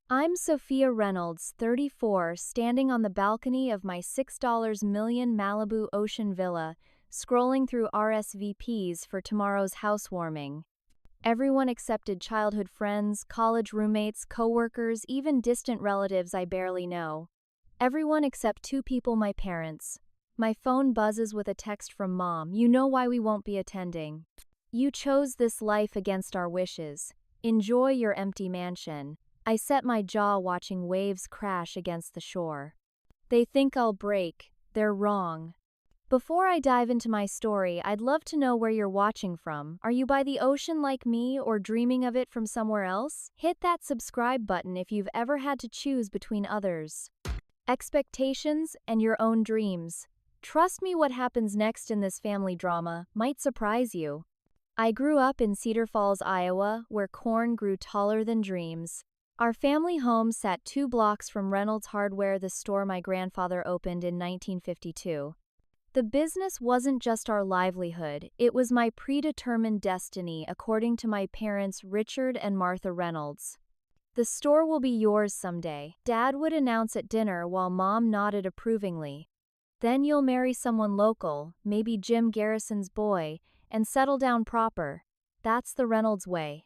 I'm Sophia Reynolds, 34, standing on the balcony of my $6 million Malibu ocean villa, scrolling through RSVPs for tomorrow's housewarming. Everyone accepted childhood friends, college roommates, coworkers, even distant relatives I barely know. Everyone except two people, my parents. My phone buzzes with a text from Mom. You know why we won't be attending. You chose this life against our wishes. Enjoy your empty mansion. I set my jaw watching waves crash against the shore. They think I'll break. They're wrong. Before I dive into my story, I'd love to know where you're watching from. Are you by the ocean like me or dreaming of it from somewhere else? Hit that subscribe button if you've ever had to choose between others' expectations and your own dreams. Trust me, what happens next in this family drama might surprise you. I grew up in Cedar Falls, Iowa, where corn grew taller than dreams. Our family home sat 2 blocks from Reynolds Hardware, the store my grandfather opened in 1952. The business wasn't just our livelihood, it was my predetermined destiny, according to my parents Richard and Martha Reynolds. The store will be yours someday, Dad would announce at dinner while Mom nodded approvingly. Then you'll marry someone local, maybe Jim Garrison's boy, and settle down proper. That's the Reynolds way.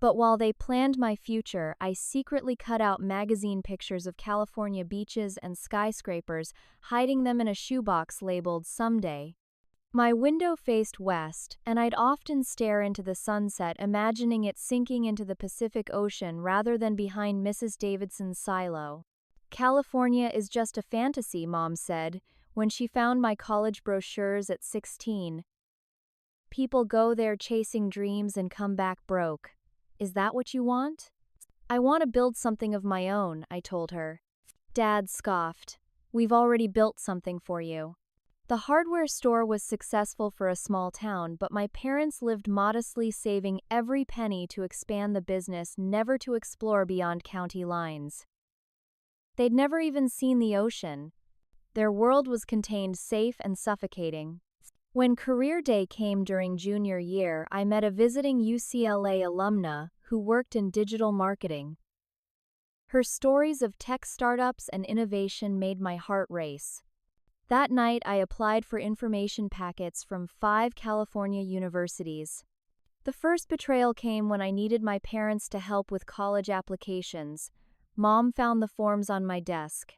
But while they planned my future, I secretly cut out magazine pictures of California beaches and skyscrapers, hiding them in a shoebox labeled "Someday." My window faced west, and I'd often stare into the sunset, imagining it sinking into the Pacific Ocean rather than behind Mrs. Davidson's silo. California is just a fantasy, Mom said, when she found my college brochures at 16. People go there chasing dreams and come back broke. Is that what you want? I want to build something of my own, I told her. Dad scoffed. We've already built something for you. The hardware store was successful for a small town, but my parents lived modestly, saving every penny to expand the business, never to explore beyond county lines. They'd never even seen the ocean. Their world was contained, safe and suffocating. When career day came during junior year, I met a visiting UCLA alumna who worked in digital marketing. Her stories of tech startups and innovation made my heart race. That night, I applied for information packets from 5 California universities. The first betrayal came when I needed my parents to help with college applications. Mom found the forms on my desk.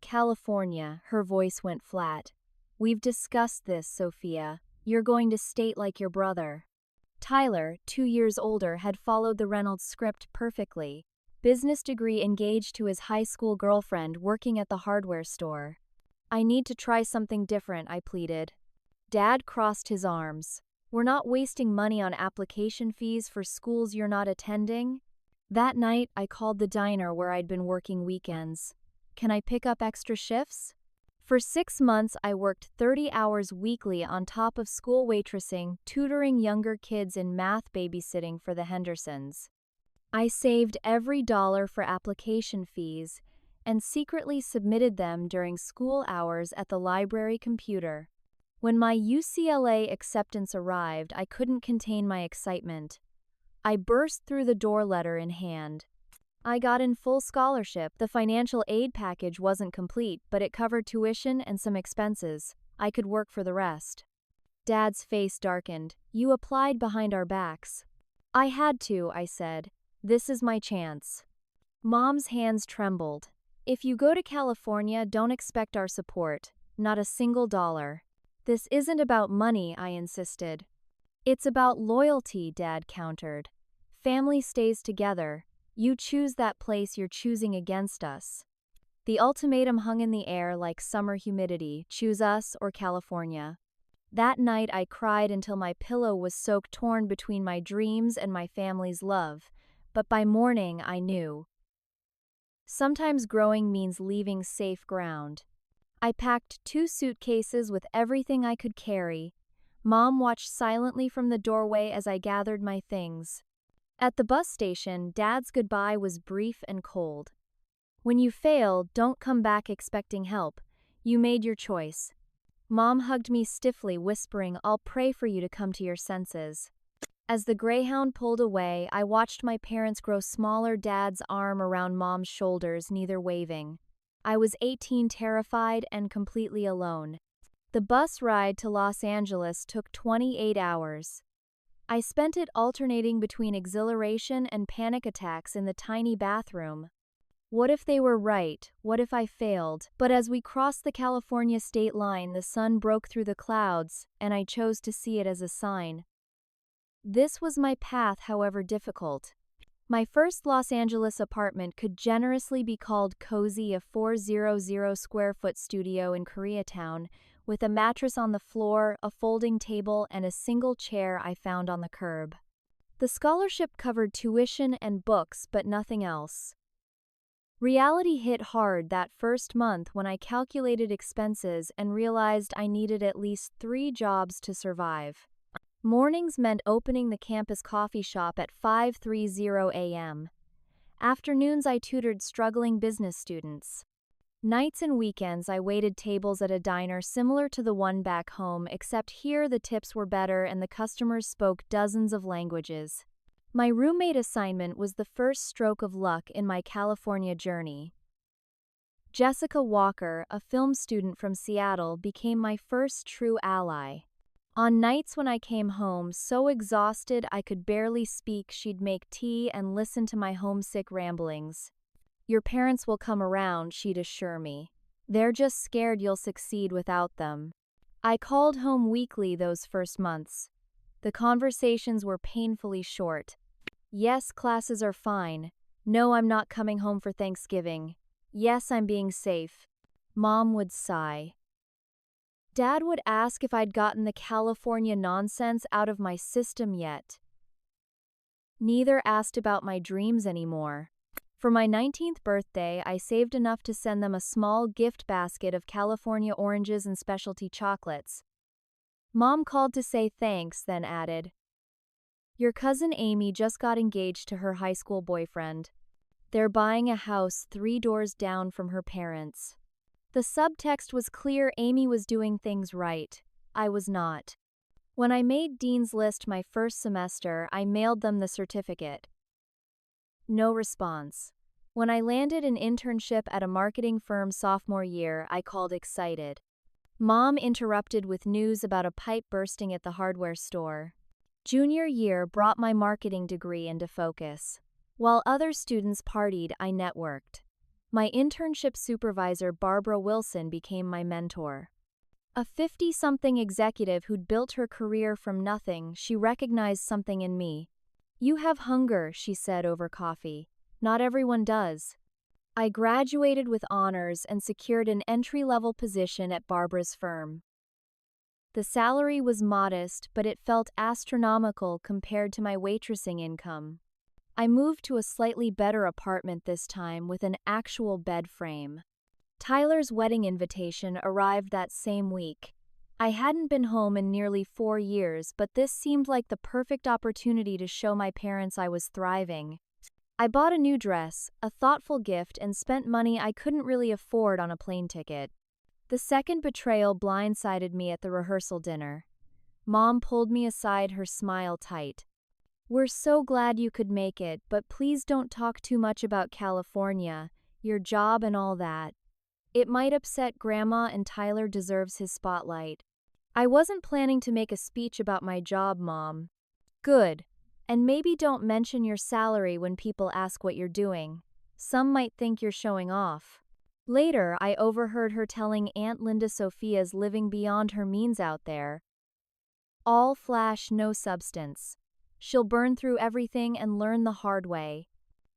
California, her voice went flat. We've discussed this, Sophia. You're going to state like your brother. Tyler, 2 years older, had followed the Reynolds script perfectly. Business degree, engaged to his high school girlfriend, working at the hardware store. I need to try something different, I pleaded. Dad crossed his arms. We're not wasting money on application fees for schools you're not attending. That night, I called the diner where I'd been working weekends. Can I pick up extra shifts? For 6 months, I worked 30 hours weekly on top of school waitressing, tutoring younger kids in math, babysitting for the Hendersons. I saved every dollar for application fees and secretly submitted them during school hours at the library computer. When my UCLA acceptance arrived, I couldn't contain my excitement. I burst through the door, letter in hand. I got in full scholarship. The financial aid package wasn't complete, but it covered tuition and some expenses. I could work for the rest. Dad's face darkened. You applied behind our backs. I had to, I said. This is my chance. Mom's hands trembled. If you go to California, don't expect our support. Not a single dollar. This isn't about money, I insisted. It's about loyalty, Dad countered. Family stays together. You choose that place, you're choosing against us. The ultimatum hung in the air like summer humidity. Choose us or California. That night I cried until my pillow was soaked, torn between my dreams and my family's love. But by morning I knew. Sometimes growing means leaving safe ground. I packed 2 suitcases with everything I could carry. Mom watched silently from the doorway as I gathered my things. At the bus station, Dad's goodbye was brief and cold. When you fail, don't come back expecting help. You made your choice. Mom hugged me stiffly, whispering, I'll pray for you to come to your senses. As the Greyhound pulled away, I watched my parents grow smaller, Dad's arm around Mom's shoulders, neither waving. I was 18, terrified and completely alone. The bus ride to Los Angeles took 28 hours. I spent it alternating between exhilaration and panic attacks in the tiny bathroom. What if they were right? What if I failed? But as we crossed the California state line, the sun broke through the clouds, and I chose to see it as a sign. This was my path, however difficult. My first Los Angeles apartment could generously be called cozy, a 400 square foot studio in Koreatown, with a mattress on the floor, a folding table, and a single chair I found on the curb. The scholarship covered tuition and books, but nothing else. Reality hit hard that first month when I calculated expenses and realized I needed at least 3 jobs to survive. Mornings meant opening the campus coffee shop at 5:30 a.m. Afternoons I tutored struggling business students. Nights and weekends I waited tables at a diner similar to the one back home, except here the tips were better and the customers spoke dozens of languages. My roommate assignment was the first stroke of luck in my California journey. Jessica Walker, a film student from Seattle, became my first true ally. On nights when I came home so exhausted I could barely speak, she'd make tea and listen to my homesick ramblings. "Your parents will come around," she'd assure me. "They're just scared you'll succeed without them." I called home weekly those first months. The conversations were painfully short. "Yes, classes are fine. No, I'm not coming home for Thanksgiving. Yes, I'm being safe." Mom would sigh. Dad would ask if I'd gotten the California nonsense out of my system yet. Neither asked about my dreams anymore. For my 19th birthday, I saved enough to send them a small gift basket of California oranges and specialty chocolates. Mom called to say thanks, then added, "Your cousin Amy just got engaged to her high school boyfriend. They're buying a house 3 doors down from her parents." The subtext was clear: Amy was doing things right. I was not. When I made Dean's List my first semester, I mailed them the certificate. No response. When I landed an internship at a marketing firm sophomore year, I called excited. Mom interrupted with news about a pipe bursting at the hardware store. Junior year brought my marketing degree into focus. While other students partied, I networked. My internship supervisor, Barbara Wilson, became my mentor. A 50-something executive who'd built her career from nothing, she recognized something in me. "You have hunger," she said over coffee. "Not everyone does." I graduated with honors and secured an entry-level position at Barbara's firm. The salary was modest, but it felt astronomical compared to my waitressing income. I moved to a slightly better apartment this time with an actual bed frame. Tyler's wedding invitation arrived that same week. I hadn't been home in nearly 4 years, but this seemed like the perfect opportunity to show my parents I was thriving. I bought a new dress, a thoughtful gift, and spent money I couldn't really afford on a plane ticket. The second betrayal blindsided me at the rehearsal dinner. Mom pulled me aside, her smile tight. "We're so glad you could make it, but please don't talk too much about California, your job and all that. It might upset Grandma, and Tyler deserves his spotlight." I wasn't planning to make a speech about my job, Mom. "Good. And maybe don't mention your salary when people ask what you're doing. Some might think you're showing off." Later, I overheard her telling Aunt Linda Sophia's living beyond her means out there. "All flash, no substance. She'll burn through everything and learn the hard way."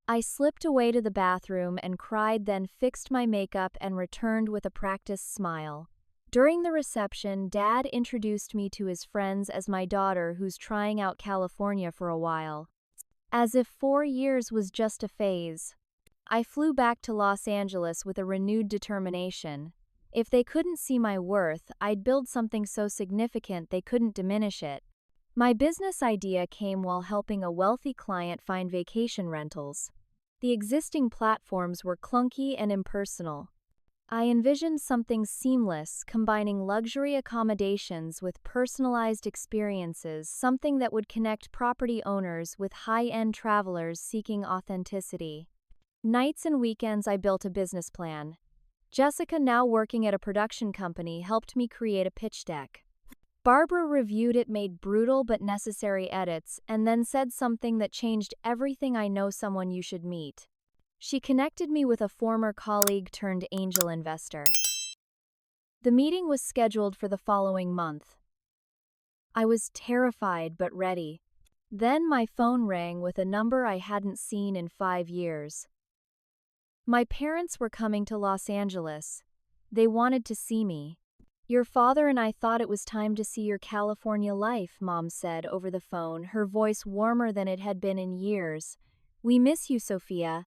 I slipped away to the bathroom and cried, then fixed my makeup and returned with a practiced smile. During the reception, Dad introduced me to his friends as my daughter who's trying out California for a while. As if 4 years was just a phase. I flew back to Los Angeles with a renewed determination. If they couldn't see my worth, I'd build something so significant they couldn't diminish it. My business idea came while helping a wealthy client find vacation rentals. The existing platforms were clunky and impersonal. I envisioned something seamless, combining luxury accommodations with personalized experiences, something that would connect property owners with high-end travelers seeking authenticity. Nights and weekends I built a business plan. Jessica, now working at a production company, helped me create a pitch deck. Barbara reviewed it, made brutal but necessary edits, and then said something that changed everything. I know someone you should meet. She connected me with a former colleague turned angel investor. The meeting was scheduled for the following month. I was terrified but ready. Then my phone rang with a number I hadn't seen in 5 years. My parents were coming to Los Angeles. They wanted to see me. Your father and I thought it was time to see your California life, Mom said over the phone, her voice warmer than it had been in years. We miss you, Sophia.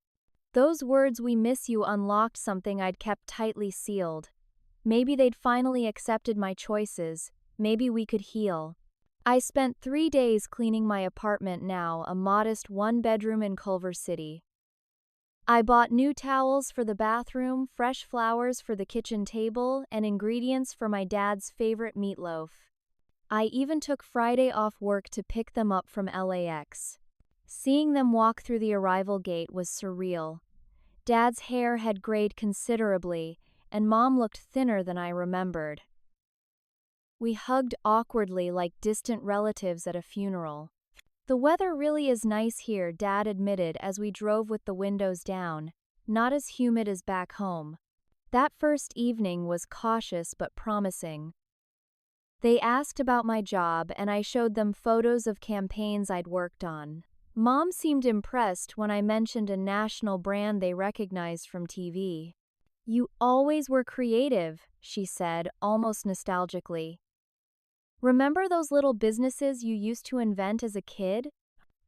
Those words, "we miss you," unlocked something I'd kept tightly sealed. Maybe they'd finally accepted my choices. Maybe we could heal. I spent 3 days cleaning my apartment, now a modest 1-bedroom in Culver City. I bought new towels for the bathroom, fresh flowers for the kitchen table, and ingredients for my dad's favorite meatloaf. I even took Friday off work to pick them up from LAX. Seeing them walk through the arrival gate was surreal. Dad's hair had grayed considerably, and Mom looked thinner than I remembered. We hugged awkwardly like distant relatives at a funeral. The weather really is nice here, Dad admitted as we drove with the windows down, not as humid as back home. That first evening was cautious but promising. They asked about my job, and I showed them photos of campaigns I'd worked on. Mom seemed impressed when I mentioned a national brand they recognized from TV. You always were creative, she said, almost nostalgically. Remember those little businesses you used to invent as a kid?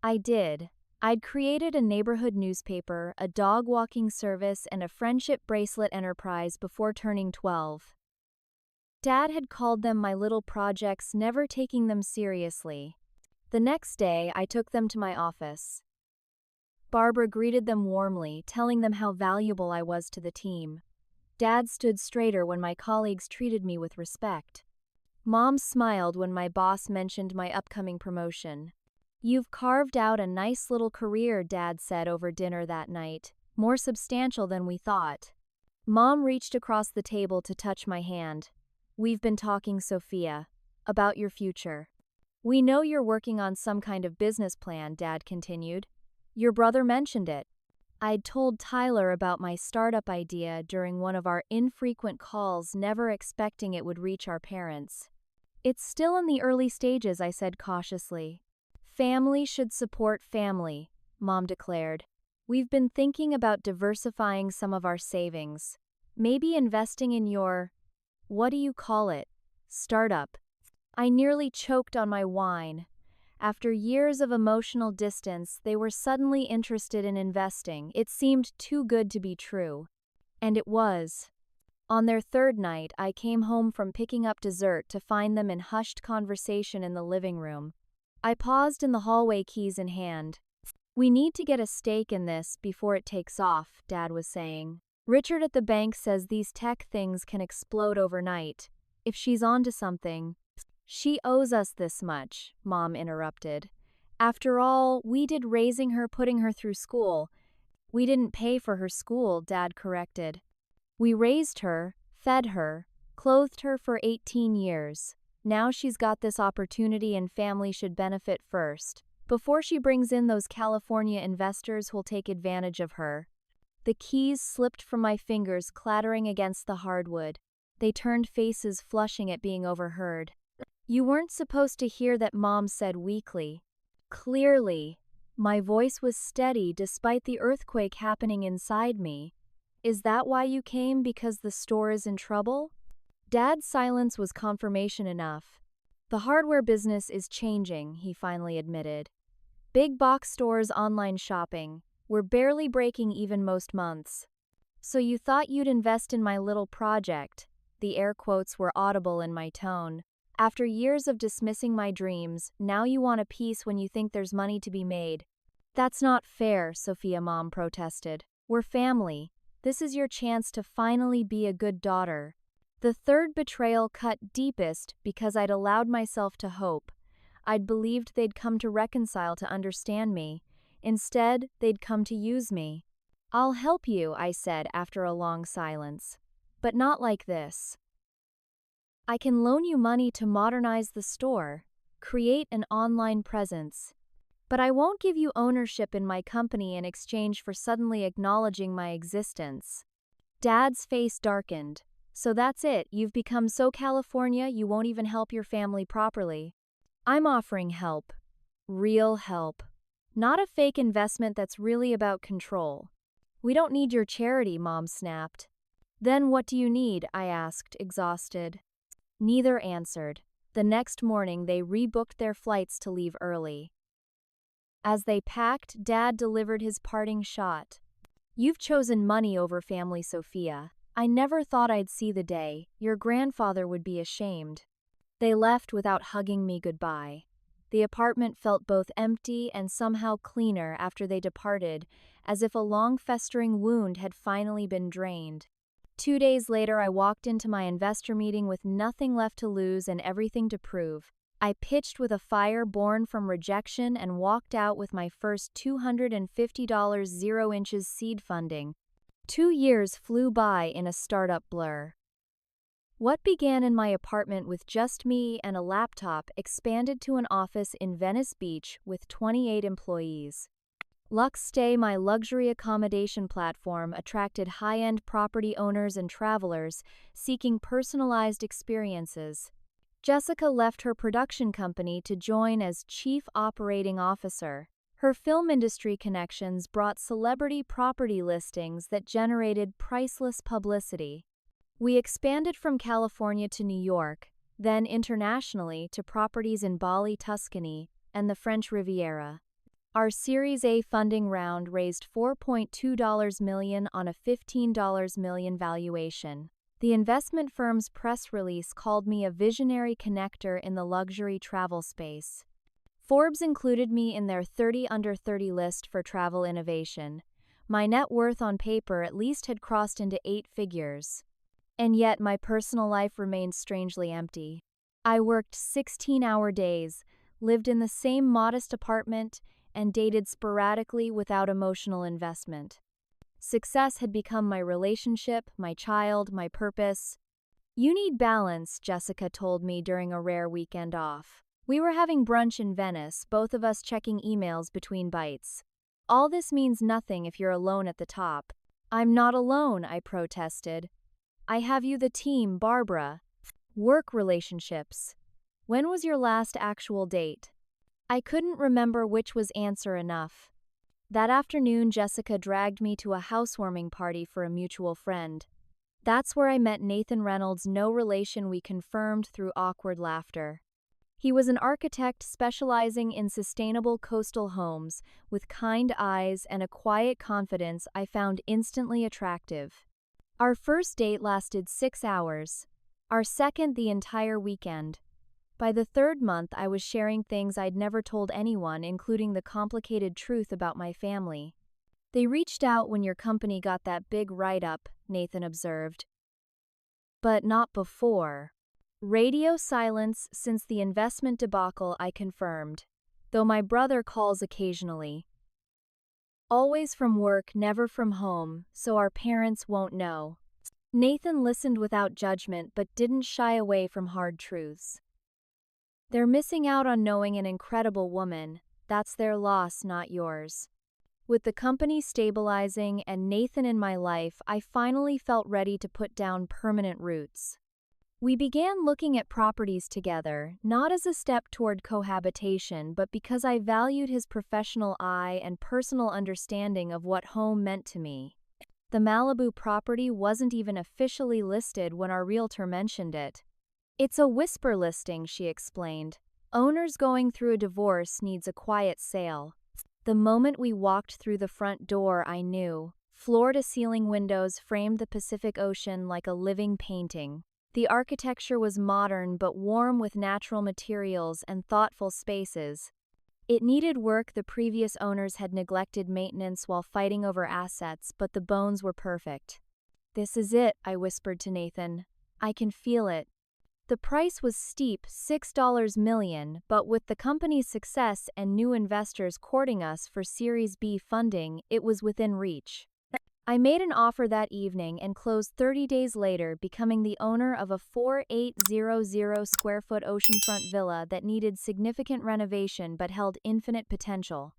I did. I'd created a neighborhood newspaper, a dog walking service, and a friendship bracelet enterprise before turning 12. Dad had called them my little projects, never taking them seriously. The next day, I took them to my office. Barbara greeted them warmly, telling them how valuable I was to the team. Dad stood straighter when my colleagues treated me with respect. Mom smiled when my boss mentioned my upcoming promotion. You've carved out a nice little career, Dad said over dinner that night, more substantial than we thought. Mom reached across the table to touch my hand. We've been talking, Sophia, about your future. We know you're working on some kind of business plan, Dad continued. Your brother mentioned it. I'd told Tyler about my startup idea during one of our infrequent calls, never expecting it would reach our parents. It's still in the early stages, I said cautiously. Family should support family, Mom declared. We've been thinking about diversifying some of our savings. Maybe investing in your, what do you call it, startup. I nearly choked on my wine. After years of emotional distance, they were suddenly interested in investing. It seemed too good to be true. And it was. On their third night, I came home from picking up dessert to find them in hushed conversation in the living room. I paused in the hallway, keys in hand. We need to get a stake in this before it takes off, Dad was saying. Richard at the bank says these tech things can explode overnight. If she's onto something. She owes us this much, Mom interrupted. After all, we did raising her, putting her through school. We didn't pay for her school, Dad corrected. We raised her, fed her, clothed her for 18 years. Now she's got this opportunity and family should benefit first, before she brings in those California investors who'll take advantage of her. The keys slipped from my fingers, clattering against the hardwood. They turned faces, flushing at being overheard. You weren't supposed to hear that, Mom said weakly. Clearly, my voice was steady despite the earthquake happening inside me. Is that why you came, because the store is in trouble? Dad's silence was confirmation enough. The hardware business is changing, he finally admitted. Big box stores, online shopping. We're barely breaking even most months. So you thought you'd invest in my little project? The air quotes were audible in my tone. After years of dismissing my dreams, now you want a piece when you think there's money to be made. That's not fair, Sophia, Mom protested. We're family. This is your chance to finally be a good daughter. The third betrayal cut deepest because I'd allowed myself to hope. I'd believed they'd come to reconcile, to understand me. Instead, they'd come to use me. I'll help you, I said after a long silence. But not like this. I can loan you money to modernize the store, create an online presence. But I won't give you ownership in my company in exchange for suddenly acknowledging my existence. Dad's face darkened. So that's it, you've become so California you won't even help your family properly. I'm offering help. Real help. Not a fake investment that's really about control. We don't need your charity, Mom snapped. Then what do you need? I asked, exhausted. Neither answered. The next morning they rebooked their flights to leave early. As they packed, Dad delivered his parting shot. You've chosen money over family, Sophia. I never thought I'd see the day. Your grandfather would be ashamed. They left without hugging me goodbye. The apartment felt both empty and somehow cleaner after they departed, as if a long festering wound had finally been drained. 2 days later, I walked into my investor meeting with nothing left to lose and everything to prove. I pitched with a fire born from rejection and walked out with my first $250 0 inches seed funding. 2 years flew by in a startup blur. What began in my apartment with just me and a laptop expanded to an office in Venice Beach with 28 employees. LuxStay, my luxury accommodation platform, attracted high-end property owners and travelers seeking personalized experiences. Jessica left her production company to join as Chief Operating Officer. Her film industry connections brought celebrity property listings that generated priceless publicity. We expanded from California to New York, then internationally to properties in Bali, Tuscany, and the French Riviera. Our Series A funding round raised $4.2 million on a $15 million valuation. The investment firm's press release called me a visionary connector in the luxury travel space. Forbes included me in their 30 under 30 list for travel innovation. My net worth on paper at least had crossed into 8 figures. And yet my personal life remained strangely empty. I worked 16-hour days, lived in the same modest apartment, and dated sporadically without emotional investment. Success had become my relationship, my child, my purpose. You need balance, Jessica told me during a rare weekend off. We were having brunch in Venice, both of us checking emails between bites. All this means nothing if you're alone at the top. I'm not alone, I protested. I have you, the team, Barbara. Work relationships. When was your last actual date? I couldn't remember which was answer enough. That afternoon, Jessica dragged me to a housewarming party for a mutual friend. That's where I met Nathan Reynolds, no relation we confirmed through awkward laughter. He was an architect specializing in sustainable coastal homes, with kind eyes and a quiet confidence I found instantly attractive. Our first date lasted 6 hours. Our second the entire weekend. By the third month, I was sharing things I'd never told anyone, including the complicated truth about my family. They reached out when your company got that big write-up, Nathan observed. But not before. Radio silence since the investment debacle, I confirmed. Though my brother calls occasionally. Always from work, never from home, so our parents won't know. Nathan listened without judgment but didn't shy away from hard truths. They're missing out on knowing an incredible woman. That's their loss, not yours. With the company stabilizing and Nathan in my life, I finally felt ready to put down permanent roots. We began looking at properties together, not as a step toward cohabitation, but because I valued his professional eye and personal understanding of what home meant to me. The Malibu property wasn't even officially listed when our realtor mentioned it. It's a whisper listing, she explained. Owners going through a divorce needs a quiet sale. The moment we walked through the front door, I knew. Floor-to-ceiling windows framed the Pacific Ocean like a living painting. The architecture was modern but warm with natural materials and thoughtful spaces. It needed work. The previous owners had neglected maintenance while fighting over assets, but the bones were perfect. "This is it," I whispered to Nathan. "I can feel it." The price was steep, $6 million, but with the company's success and new investors courting us for Series B funding, it was within reach. I made an offer that evening and closed 30 days later, becoming the owner of a 4,800 square foot oceanfront villa that needed significant renovation but held infinite potential.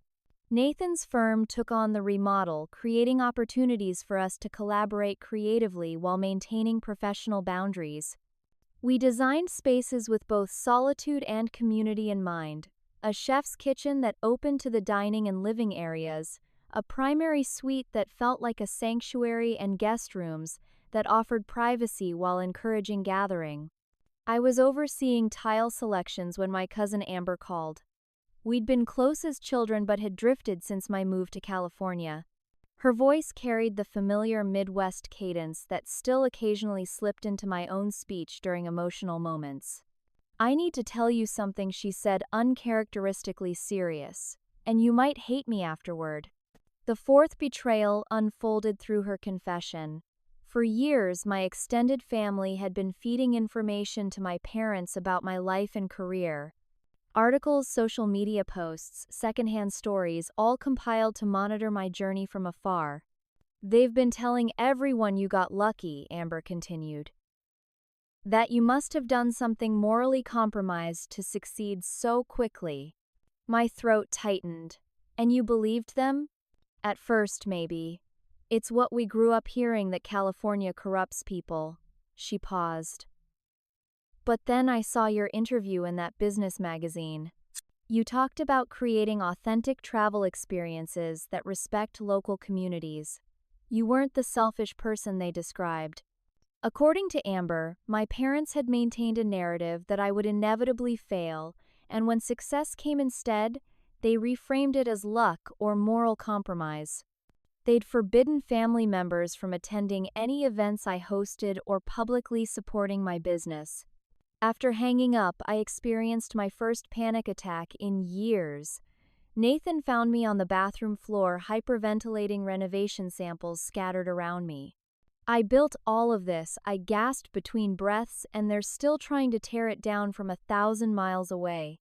Nathan's firm took on the remodel, creating opportunities for us to collaborate creatively while maintaining professional boundaries. We designed spaces with both solitude and community in mind: a chef's kitchen that opened to the dining and living areas, a primary suite that felt like a sanctuary, and guest rooms that offered privacy while encouraging gathering. I was overseeing tile selections when my cousin Amber called. We'd been close as children but had drifted since my move to California. Her voice carried the familiar Midwest cadence that still occasionally slipped into my own speech during emotional moments. "I need to tell you something," she said, uncharacteristically serious, "and you might hate me afterward." The fourth betrayal unfolded through her confession. For years, my extended family had been feeding information to my parents about my life and career. Articles, social media posts, secondhand stories, all compiled to monitor my journey from afar. "They've been telling everyone you got lucky," Amber continued. "That you must have done something morally compromised to succeed so quickly." My throat tightened. "And you believed them?" "At first, maybe. It's what we grew up hearing, that California corrupts people." She paused. "But then I saw your interview in that business magazine. You talked about creating authentic travel experiences that respect local communities. You weren't the selfish person they described." According to Amber, my parents had maintained a narrative that I would inevitably fail, and when success came instead, they reframed it as luck or moral compromise. They'd forbidden family members from attending any events I hosted or publicly supporting my business. After hanging up, I experienced my first panic attack in years. Nathan found me on the bathroom floor, hyperventilating, renovation samples scattered around me. "I built all of this," I gasped between breaths, "and they're still trying to tear it down from 1,000 miles away."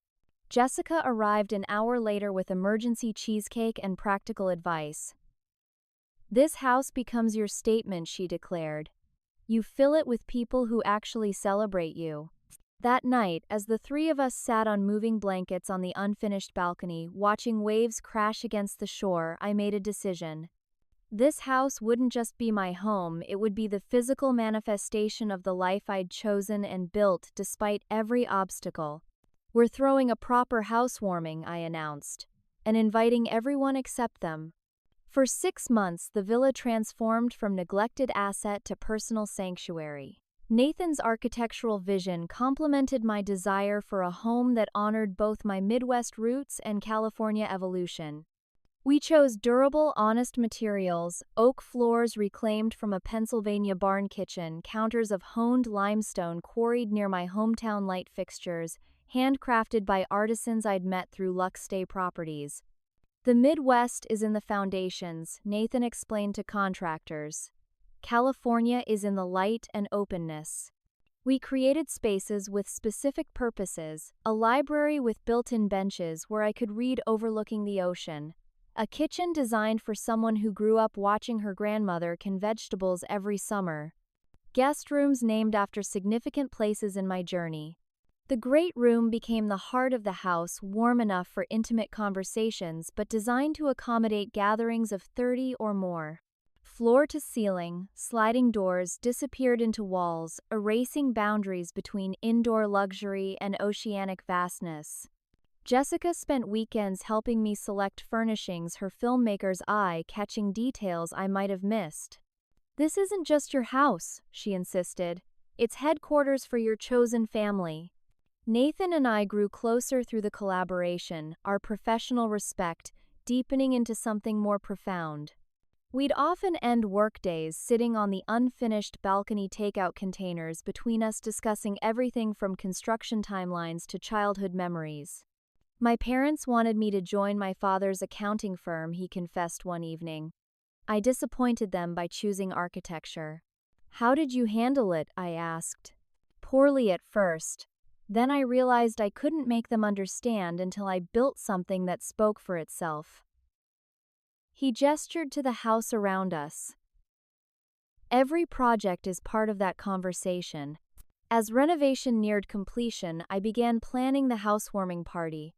Jessica arrived an hour later with emergency cheesecake and practical advice. "This house becomes your statement," she declared. "You fill it with people who actually celebrate you." That night, as the three of us sat on moving blankets on the unfinished balcony, watching waves crash against the shore, I made a decision. This house wouldn't just be my home, it would be the physical manifestation of the life I'd chosen and built despite every obstacle. "We're throwing a proper housewarming," I announced, "and inviting everyone except them." For 6 months, the villa transformed from neglected asset to personal sanctuary. Nathan's architectural vision complemented my desire for a home that honored both my Midwest roots and California evolution. We chose durable, honest materials: oak floors reclaimed from a Pennsylvania barn kitchen, counters of honed limestone quarried near my hometown light fixtures, handcrafted by artisans I'd met through Luxstay Properties. "The Midwest is in the foundations," Nathan explained to contractors. "California is in the light and openness." We created spaces with specific purposes: a library with built-in benches where I could read overlooking the ocean, a kitchen designed for someone who grew up watching her grandmother can vegetables every summer, guest rooms named after significant places in my journey. The great room became the heart of the house, warm enough for intimate conversations but designed to accommodate gatherings of 30 or more. Floor to ceiling, sliding doors disappeared into walls, erasing boundaries between indoor luxury and oceanic vastness. Jessica spent weekends helping me select furnishings, her filmmaker's eye catching details I might have missed. "This isn't just your house," she insisted. "It's headquarters for your chosen family." Nathan and I grew closer through the collaboration, our professional respect deepening into something more profound. We'd often end workdays sitting on the unfinished balcony takeout containers between us, discussing everything from construction timelines to childhood memories. My parents wanted me to join my father's accounting firm, he confessed one evening. I disappointed them by choosing architecture. How did you handle it? I asked. Poorly at first. Then I realized I couldn't make them understand until I built something that spoke for itself. He gestured to the house around us. Every project is part of that conversation. As renovation neared completion, I began planning the housewarming party.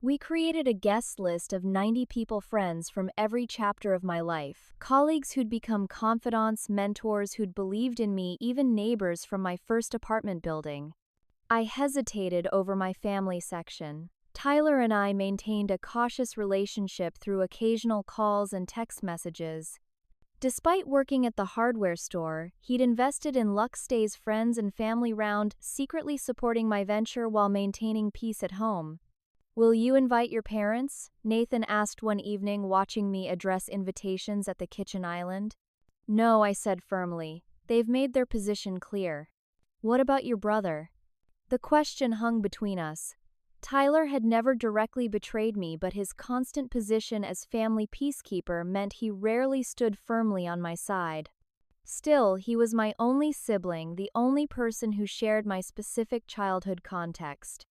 We created a guest list of 90 people, friends from every chapter of my life, colleagues who'd become confidants, mentors who'd believed in me, even neighbors from my first apartment building. I hesitated over my family section. Tyler and I maintained a cautious relationship through occasional calls and text messages. Despite working at the hardware store, he'd invested in Luxstay's friends and family round, secretly supporting my venture while maintaining peace at home. Will you invite your parents? Nathan asked one evening, watching me address invitations at the kitchen island. No, I said firmly. They've made their position clear. What about your brother? The question hung between us. Tyler had never directly betrayed me, but his constant position as family peacekeeper meant he rarely stood firmly on my side. Still, he was my only sibling, the only person who shared my specific childhood context.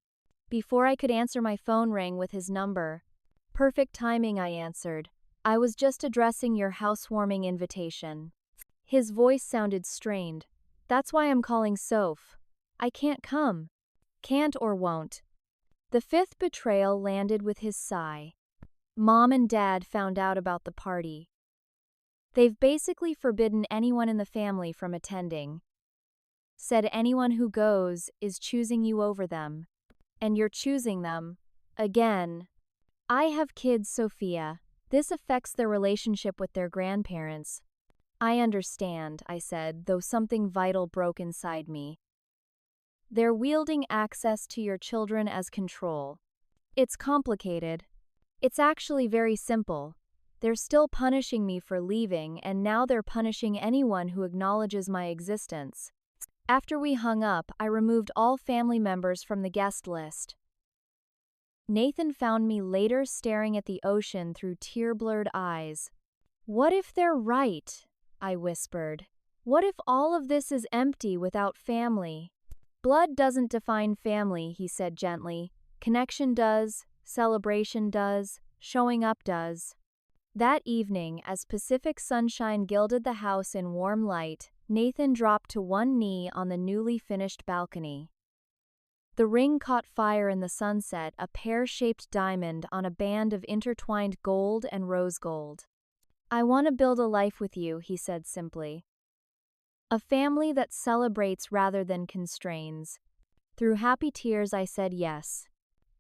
Before I could answer, my phone rang with his number. Perfect timing, I answered. I was just addressing your housewarming invitation. His voice sounded strained. That's why I'm calling Soph. I can't come. Can't or won't. The fifth betrayal landed with his sigh. Mom and Dad found out about the party. They've basically forbidden anyone in the family from attending. Said anyone who goes is choosing you over them. And you're choosing them. Again. I have kids, Sophia. This affects their relationship with their grandparents. I understand, I said, though something vital broke inside me. They're wielding access to your children as control. It's complicated. It's actually very simple. They're still punishing me for leaving, and now they're punishing anyone who acknowledges my existence. After we hung up, I removed all family members from the guest list. Nathan found me later staring at the ocean through tear-blurred eyes. What if they're right? I whispered. What if all of this is empty without family? Blood doesn't define family, he said gently. Connection does, celebration does, showing up does. That evening, as Pacific sunshine gilded the house in warm light, Nathan dropped to one knee on the newly finished balcony. The ring caught fire in the sunset, a pear-shaped diamond on a band of intertwined gold and rose gold. I want to build a life with you, he said simply. A family that celebrates rather than constrains. Through happy tears, I said yes.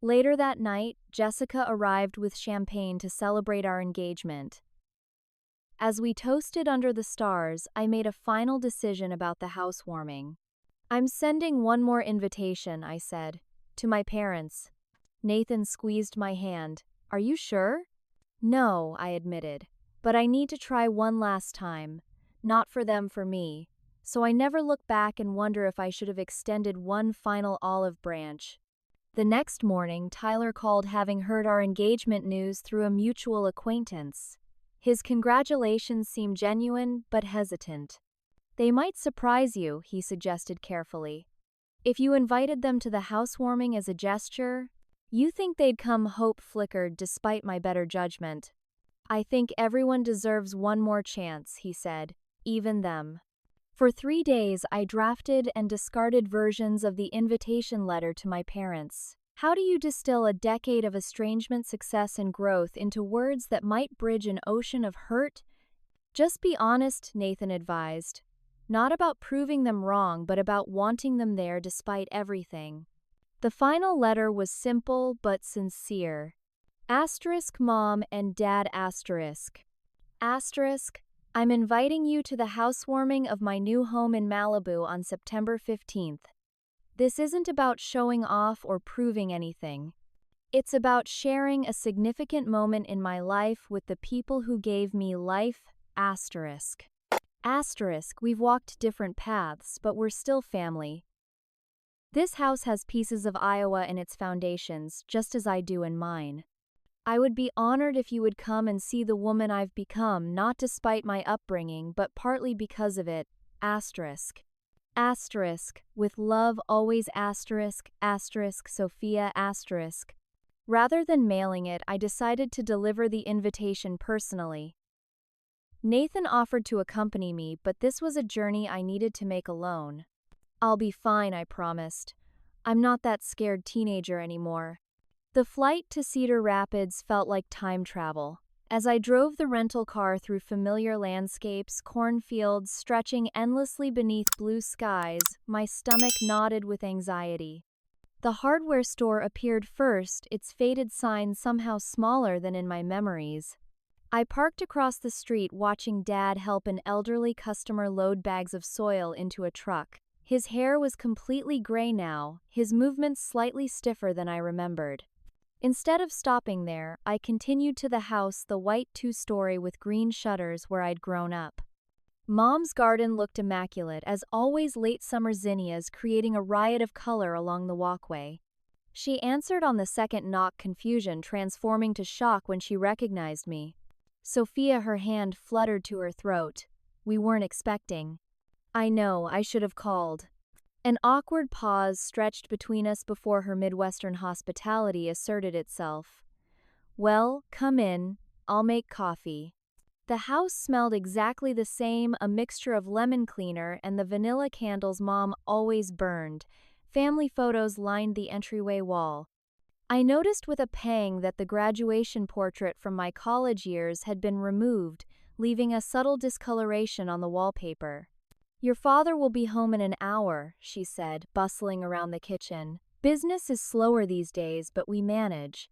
Later that night, Jessica arrived with champagne to celebrate our engagement. As we toasted under the stars, I made a final decision about the housewarming. I'm sending one more invitation, I said, to my parents. Nathan squeezed my hand. Are you sure? No, I admitted, but I need to try one last time. Not for them, for me. So I never look back and wonder if I should have extended one final olive branch. The next morning, Tyler called, having heard our engagement news through a mutual acquaintance. His congratulations seemed genuine, but hesitant. They might surprise you, he suggested carefully. If you invited them to the housewarming as a gesture, you think they'd come? Hope flickered despite my better judgment. I think everyone deserves one more chance, he said, even them. For 3 days, I drafted and discarded versions of the invitation letter to my parents. How do you distill a decade of estrangement, success, and growth into words that might bridge an ocean of hurt? Just be honest, Nathan advised. Not about proving them wrong, but about wanting them there despite everything. The final letter was simple but sincere. Asterisk Mom and Dad asterisk. Asterisk, I'm inviting you to the housewarming of my new home in Malibu on September 15th. This isn't about showing off or proving anything. It's about sharing a significant moment in my life with the people who gave me life, asterisk. Asterisk, we've walked different paths, but we're still family. This house has pieces of Iowa in its foundations, just as I do in mine. I would be honored if you would come and see the woman I've become, not despite my upbringing, but partly because of it. Asterisk. Asterisk. With love always asterisk, asterisk, Sophia asterisk. Rather than mailing it, I decided to deliver the invitation personally. Nathan offered to accompany me, but this was a journey I needed to make alone. I'll be fine, I promised. I'm not that scared teenager anymore. The flight to Cedar Rapids felt like time travel. As I drove the rental car through familiar landscapes, cornfields stretching endlessly beneath blue skies, my stomach knotted with anxiety. The hardware store appeared first, its faded sign somehow smaller than in my memories. I parked across the street watching Dad help an elderly customer load bags of soil into a truck. His hair was completely gray now, his movements slightly stiffer than I remembered. Instead of stopping there, I continued to the house, the white two-story with green shutters where I'd grown up. Mom's garden looked immaculate, as always, late summer zinnias creating a riot of color along the walkway. She answered on the second knock, confusion transforming to shock when she recognized me. Sophia, her hand fluttered to her throat. We weren't expecting. I know, I should have called. An awkward pause stretched between us before her Midwestern hospitality asserted itself. Well, come in, I'll make coffee. The house smelled exactly the same, a mixture of lemon cleaner and the vanilla candles Mom always burned. Family photos lined the entryway wall. I noticed with a pang that the graduation portrait from my college years had been removed, leaving a subtle discoloration on the wallpaper. Your father will be home in an hour, she said, bustling around the kitchen. Business is slower these days, but we manage.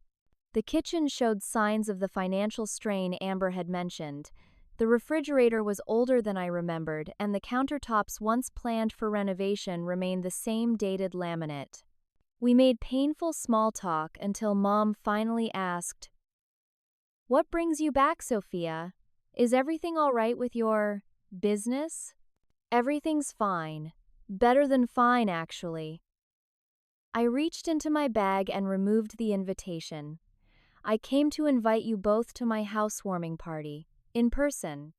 The kitchen showed signs of the financial strain Amber had mentioned. The refrigerator was older than I remembered, and the countertops once planned for renovation remained the same dated laminate. We made painful small talk until Mom finally asked, "What brings you back, Sophia? Is everything all right with your business?" Everything's fine. Better than fine, actually. I reached into my bag and removed the invitation. I came to invite you both to my housewarming party, in person.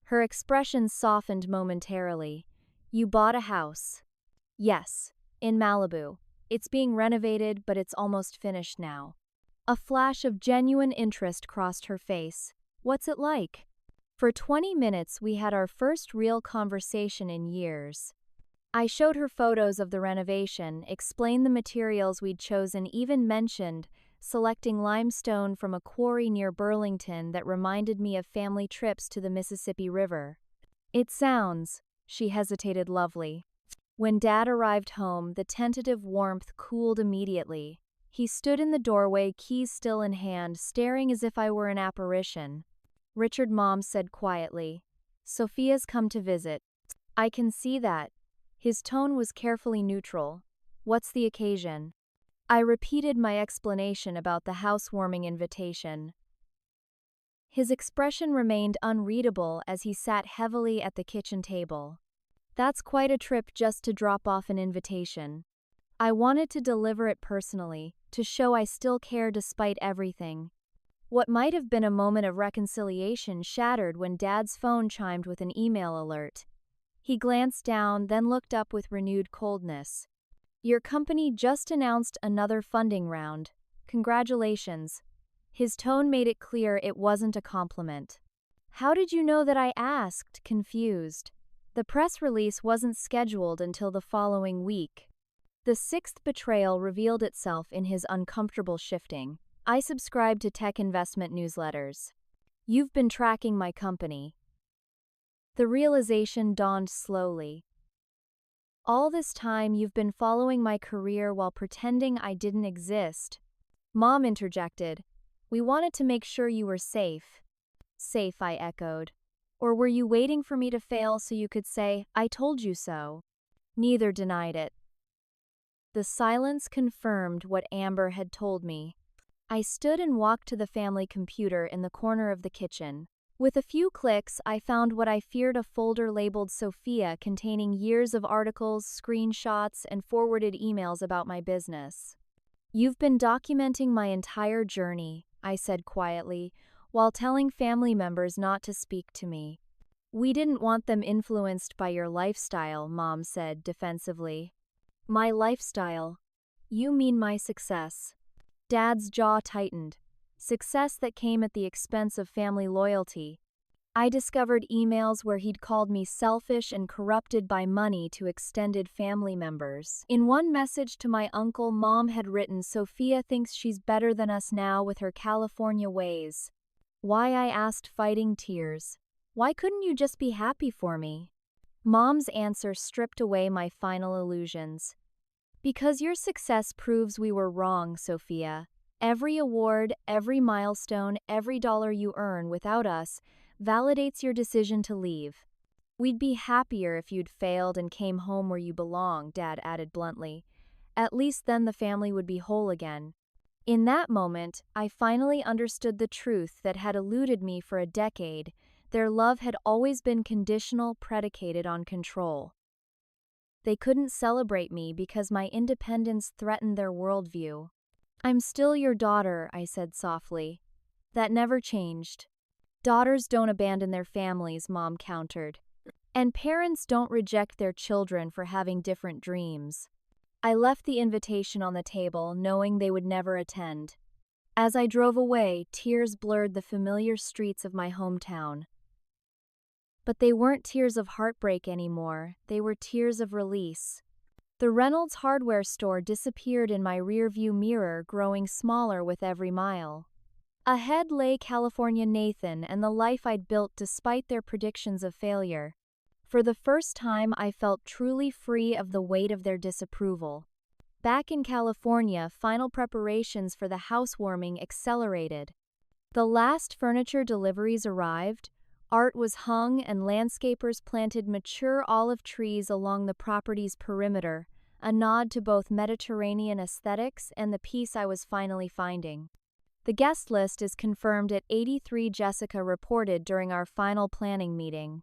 Her expression softened momentarily. You bought a house. Yes, in Malibu. It's being renovated, but it's almost finished now. A flash of genuine interest crossed her face. What's it like? For 20 minutes, we had our first real conversation in years. I showed her photos of the renovation, explained the materials we'd chosen, even mentioned selecting limestone from a quarry near Burlington that reminded me of family trips to the Mississippi River. It sounds, she hesitated, lovely. When Dad arrived home, the tentative warmth cooled immediately. He stood in the doorway, keys still in hand, staring as if I were an apparition. Richard, Mom said quietly. Sophia's come to visit. I can see that. His tone was carefully neutral. What's the occasion? I repeated my explanation about the housewarming invitation. His expression remained unreadable as he sat heavily at the kitchen table. That's quite a trip just to drop off an invitation. I wanted to deliver it personally, to show I still care despite everything. What might have been a moment of reconciliation shattered when Dad's phone chimed with an email alert. He glanced down, then looked up with renewed coldness. Your company just announced another funding round. Congratulations. His tone made it clear it wasn't a compliment. How did you know that I asked, confused? The press release wasn't scheduled until the following week. The sixth betrayal revealed itself in his uncomfortable shifting. I subscribe to tech investment newsletters. You've been tracking my company. The realization dawned slowly. All this time you've been following my career while pretending I didn't exist. Mom interjected. We wanted to make sure you were safe. Safe, I echoed. Or were you waiting for me to fail so you could say, I told you so? Neither denied it. The silence confirmed what Amber had told me. I stood and walked to the family computer in the corner of the kitchen. With a few clicks, I found what I feared, a folder labeled Sophia containing years of articles, screenshots, and forwarded emails about my business. "You've been documenting my entire journey," I said quietly, while telling family members not to speak to me. "We didn't want them influenced by your lifestyle," Mom said defensively. "My lifestyle? You mean my success?" Dad's jaw tightened. Success that came at the expense of family loyalty. I discovered emails where he'd called me selfish and corrupted by money to extended family members. In one message to my uncle, Mom had written, "Sophia thinks she's better than us now with her California ways." Why, I asked, fighting tears. Why couldn't you just be happy for me? Mom's answer stripped away my final illusions. "Because your success proves we were wrong, Sophia. Every award, every milestone, every dollar you earn without us validates your decision to leave. We'd be happier if you'd failed and came home where you belong," Dad added bluntly. "At least then the family would be whole again." In that moment, I finally understood the truth that had eluded me for a decade. Their love had always been conditional, predicated on control. They couldn't celebrate me because my independence threatened their worldview. "I'm still your daughter," I said softly. "That never changed." "Daughters don't abandon their families," Mom countered. "And parents don't reject their children for having different dreams." I left the invitation on the table, knowing they would never attend. As I drove away, tears blurred the familiar streets of my hometown. But they weren't tears of heartbreak anymore, they were tears of release. The Reynolds hardware store disappeared in my rearview mirror, growing smaller with every mile. Ahead lay California Nathan and the life I'd built despite their predictions of failure. For the first time, I felt truly free of the weight of their disapproval. Back in California, final preparations for the housewarming accelerated. The last furniture deliveries arrived, art was hung, and landscapers planted mature olive trees along the property's perimeter, a nod to both Mediterranean aesthetics and the peace I was finally finding. The guest list is confirmed at 83, Jessica reported during our final planning meeting.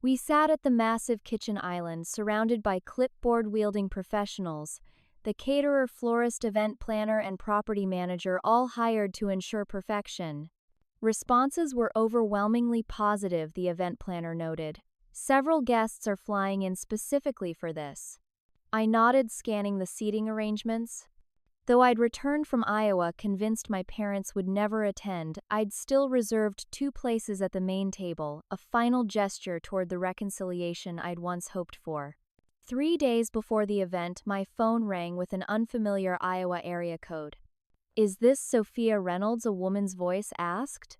We sat at the massive kitchen island, surrounded by clipboard-wielding professionals, the caterer, florist, event planner, and property manager, all hired to ensure perfection. Responses were overwhelmingly positive, the event planner noted. "Several guests are flying in specifically for this." I nodded, scanning the seating arrangements. Though I'd returned from Iowa convinced my parents would never attend, I'd still reserved 2 places at the main table, a final gesture toward the reconciliation I'd once hoped for. 3 days before the event, my phone rang with an unfamiliar Iowa area code. "Is this Sophia Reynolds?" a woman's voice asked.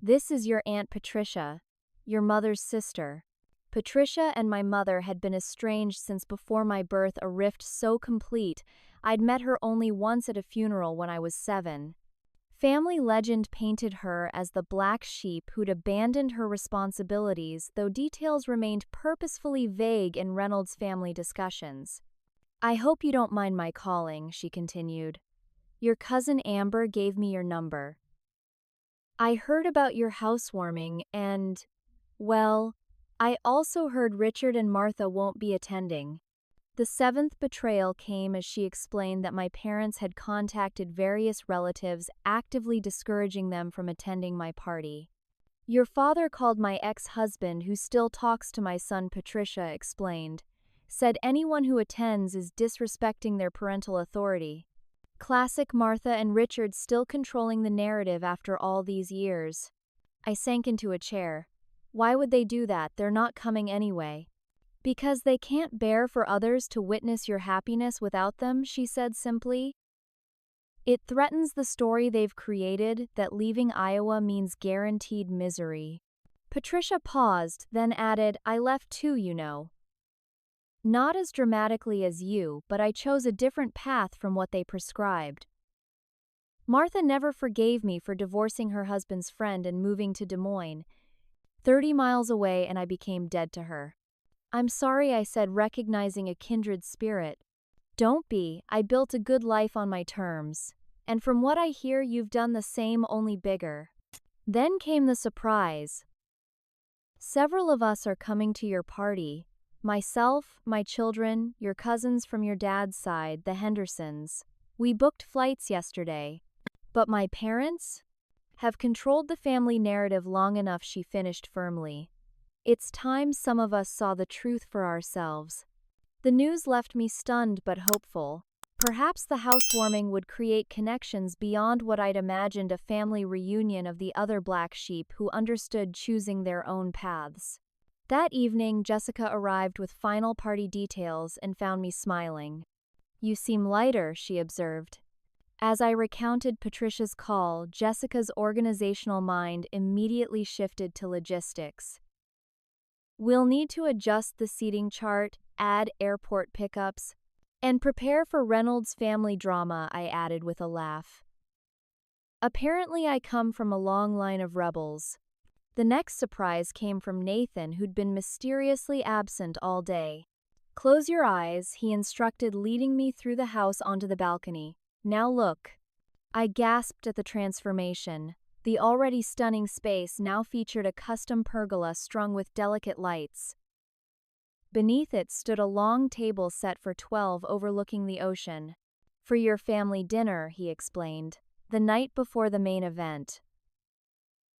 "This is your Aunt Patricia, your mother's sister." Patricia and my mother had been estranged since before my birth, a rift so complete I'd met her only once at a funeral when I was 7. Family legend painted her as the black sheep who'd abandoned her responsibilities, though details remained purposefully vague in Reynolds' family discussions. "I hope you don't mind my calling," she continued. "Your cousin Amber gave me your number. I heard about your housewarming and, well, I also heard Richard and Martha won't be attending." The 7th betrayal came as she explained that my parents had contacted various relatives, actively discouraging them from attending my party. "Your father called my ex-husband, who still talks to my son," Patricia explained. "Said anyone who attends is disrespecting their parental authority." Classic Martha and Richard still controlling the narrative after all these years. I sank into a chair. "Why would they do that? They're not coming anyway." "Because they can't bear for others to witness your happiness without them," she said simply. "It threatens the story they've created, that leaving Iowa means guaranteed misery." Patricia paused, then added, "I left too, you know. Not as dramatically as you, but I chose a different path from what they prescribed. Martha never forgave me for divorcing her husband's friend and moving to Des Moines, 30 miles away, and I became dead to her. I'm sorry," I said, recognizing a kindred spirit. "Don't be. I built a good life on my terms. And from what I hear, you've done the same, only bigger." Then came the surprise. Several of us are coming to your party. Myself, my children, your cousins from your dad's side, the Hendersons. We booked flights yesterday. But my parents have controlled the family narrative long enough, she finished firmly. It's time some of us saw the truth for ourselves. The news left me stunned but hopeful. Perhaps the housewarming would create connections beyond what I'd imagined, a family reunion of the other black sheep who understood choosing their own paths. That evening, Jessica arrived with final party details and found me smiling. "You seem lighter," she observed. As I recounted Patricia's call, Jessica's organizational mind immediately shifted to logistics. "We'll need to adjust the seating chart, add airport pickups, and prepare for Reynolds family drama," I added with a laugh. Apparently I come from a long line of rebels. The next surprise came from Nathan, who'd been mysteriously absent all day. "Close your eyes," he instructed, leading me through the house onto the balcony. "Now look." I gasped at the transformation. The already stunning space now featured a custom pergola strung with delicate lights. Beneath it stood a long table set for 12 overlooking the ocean. "For your family dinner," he explained, "the night before the main event.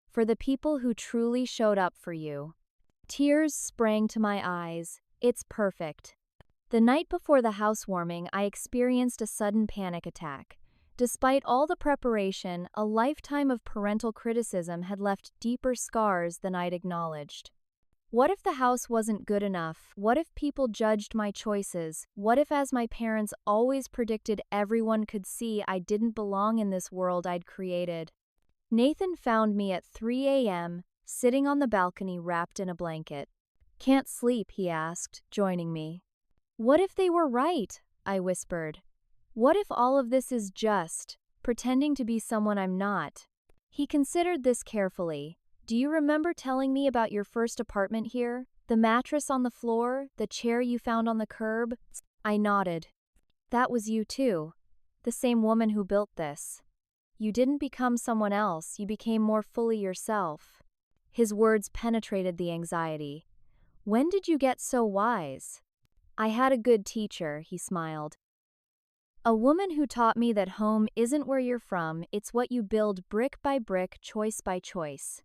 For the people who truly showed up for you." Tears sprang to my eyes. It's perfect. The night before the housewarming, I experienced a sudden panic attack. Despite all the preparation, a lifetime of parental criticism had left deeper scars than I'd acknowledged. What if the house wasn't good enough? What if people judged my choices? What if, as my parents always predicted, everyone could see I didn't belong in this world I'd created? Nathan found me at 3 a.m., sitting on the balcony wrapped in a blanket. "Can't sleep?" he asked, joining me. "What if they were right?" I whispered. "What if all of this is just pretending to be someone I'm not?" He considered this carefully. "Do you remember telling me about your first apartment here? The mattress on the floor, the chair you found on the curb?" I nodded. "That was you too. The same woman who built this. You didn't become someone else, you became more fully yourself." His words penetrated the anxiety. "When did you get so wise?" "I had a good teacher," he smiled. "A woman who taught me that home isn't where you're from, it's what you build brick by brick, choice by choice."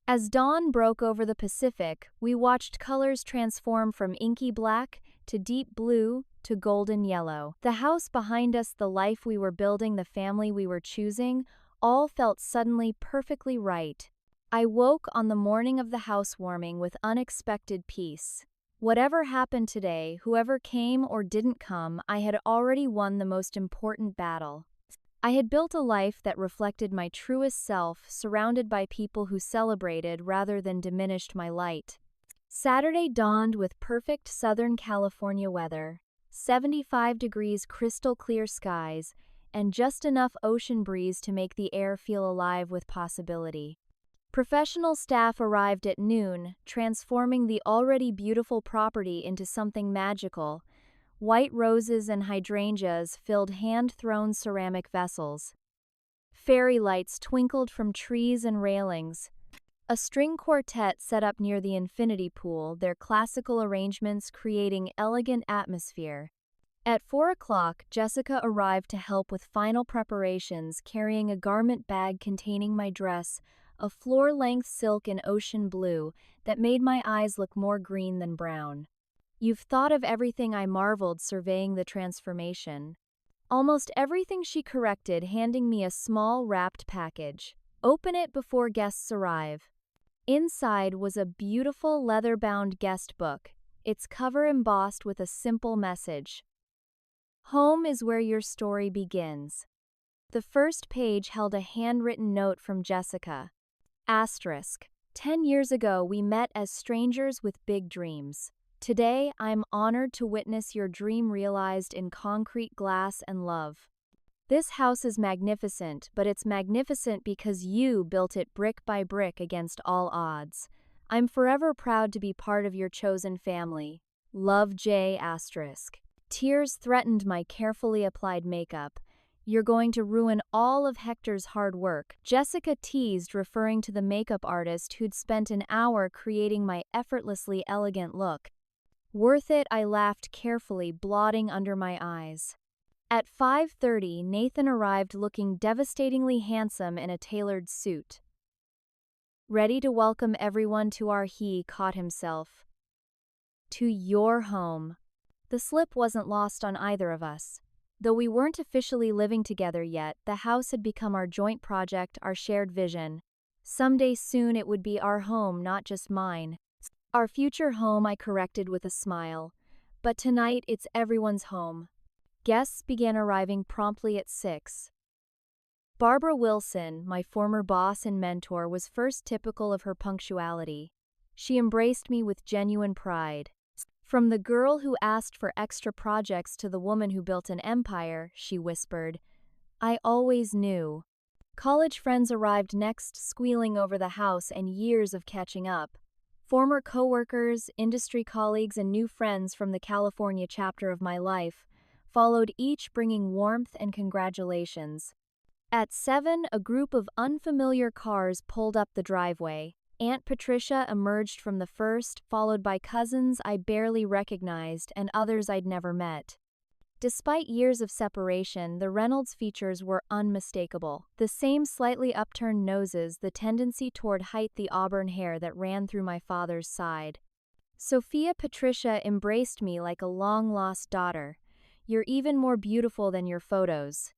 As dawn broke over the Pacific, we watched colors transform from inky black to deep blue to golden yellow. The house behind us, the life we were building, the family we were choosing, all felt suddenly perfectly right. I woke on the morning of the housewarming with unexpected peace. Whatever happened today, whoever came or didn't come, I had already won the most important battle. I had built a life that reflected my truest self, surrounded by people who celebrated rather than diminished my light. Saturday dawned with perfect Southern California weather, 75 degrees crystal clear skies, and just enough ocean breeze to make the air feel alive with possibility. Professional staff arrived at noon, transforming the already beautiful property into something magical. White roses and hydrangeas filled hand-thrown ceramic vessels. Fairy lights twinkled from trees and railings. A string quartet set up near the infinity pool, their classical arrangements creating elegant atmosphere. At 4 o'clock, Jessica arrived to help with final preparations, carrying a garment bag containing my dress, a floor-length silk in ocean blue that made my eyes look more green than brown. "You've thought of everything," I marveled, surveying the transformation. "Almost everything," she corrected, handing me a small wrapped package. "Open it before guests arrive." Inside was a beautiful leather-bound guest book, its cover embossed with a simple message. "Home is where your story begins." The first page held a handwritten note from Jessica. Asterisk. 10 years ago, we met as strangers with big dreams. Today, I'm honored to witness your dream realized in concrete, glass, and love. This house is magnificent, but it's magnificent because you built it brick by brick against all odds. I'm forever proud to be part of your chosen family. Love, J**. Tears threatened my carefully applied makeup. You're going to ruin all of Hector's hard work," Jessica teased, referring to the makeup artist who'd spent an hour creating my effortlessly elegant look. "Worth it," I laughed carefully, blotting under my eyes. At 5:30, Nathan arrived looking devastatingly handsome in a tailored suit. "Ready to welcome everyone to our," he caught himself. "To your home." The slip wasn't lost on either of us. Though we weren't officially living together yet, the house had become our joint project, our shared vision. Someday soon it would be our home, not just mine. "Our future home," I corrected with a smile. "But tonight it's everyone's home." Guests began arriving promptly at 6. Barbara Wilson, my former boss and mentor, was first, typical of her punctuality. She embraced me with genuine pride. "From the girl who asked for extra projects to the woman who built an empire," she whispered. "I always knew." College friends arrived next, squealing over the house and years of catching up. Former coworkers, industry colleagues, and new friends from the California chapter of my life followed, each bringing warmth and congratulations. At 7, a group of unfamiliar cars pulled up the driveway. Aunt Patricia emerged from the first, followed by cousins I barely recognized and others I'd never met. Despite years of separation, the Reynolds features were unmistakable. The same slightly upturned noses, the tendency toward height, the auburn hair that ran through my father's side. Sophia Patricia embraced me like a long-lost daughter. "You're even more beautiful than your photos."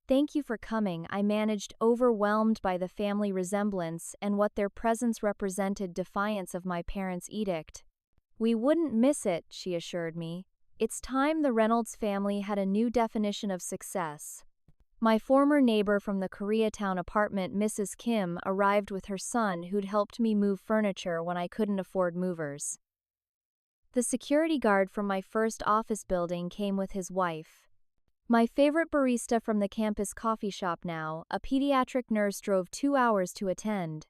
"Thank you for coming," I managed, overwhelmed by the family resemblance and what their presence represented, defiance of my parents' edict. "We wouldn't miss it," she assured me. It's time the Reynolds family had a new definition of success. My former neighbor from the Koreatown apartment, Mrs. Kim, arrived with her son, who'd helped me move furniture when I couldn't afford movers. The security guard from my first office building came with his wife. My favorite barista from the campus coffee shop now, a pediatric nurse, drove 2 hours to attend.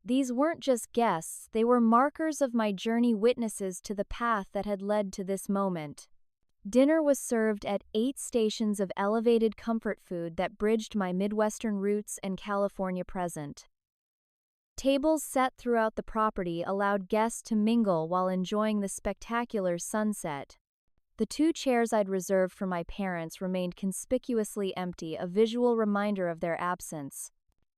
These weren't just guests, they were markers of my journey, witnesses to the path that had led to this moment. Dinner was served at 8 stations of elevated comfort food that bridged my Midwestern roots and California present. Tables set throughout the property allowed guests to mingle while enjoying the spectacular sunset. The 2 chairs I'd reserved for my parents remained conspicuously empty, a visual reminder of their absence.